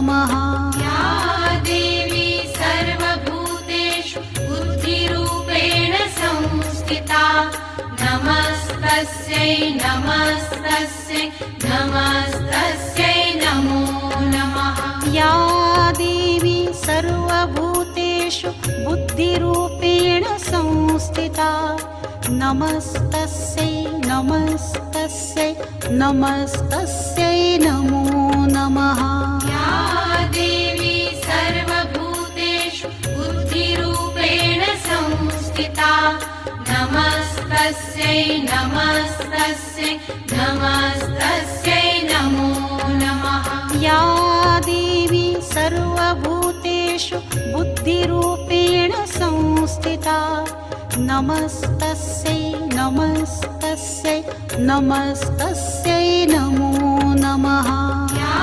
नमः। या देवी सर्वभूतेषु बुद्धिरूपेण संस्थिता नमस्तस्यै नमस्तस्यै नमस्तस्यै नमो नमः। या देवी सर्वभूतेषु बुद्धिरूपेण संस्थिता नमस्तस्यै नमस्तस्यै नमस्तस्यै नमो नमः। या देवी सर्वभूतेषु बुद्धिरूपेण संस्थिता नमस्तस्यै नमस्तस्यै नमस्तस्यै नमो नमः। या देवी सर्वभूतेषु बुद्धिरूपेण संस्थिता नमस्तस्यै नमस्तस्यै नमस्तस्यै नमो नमः। या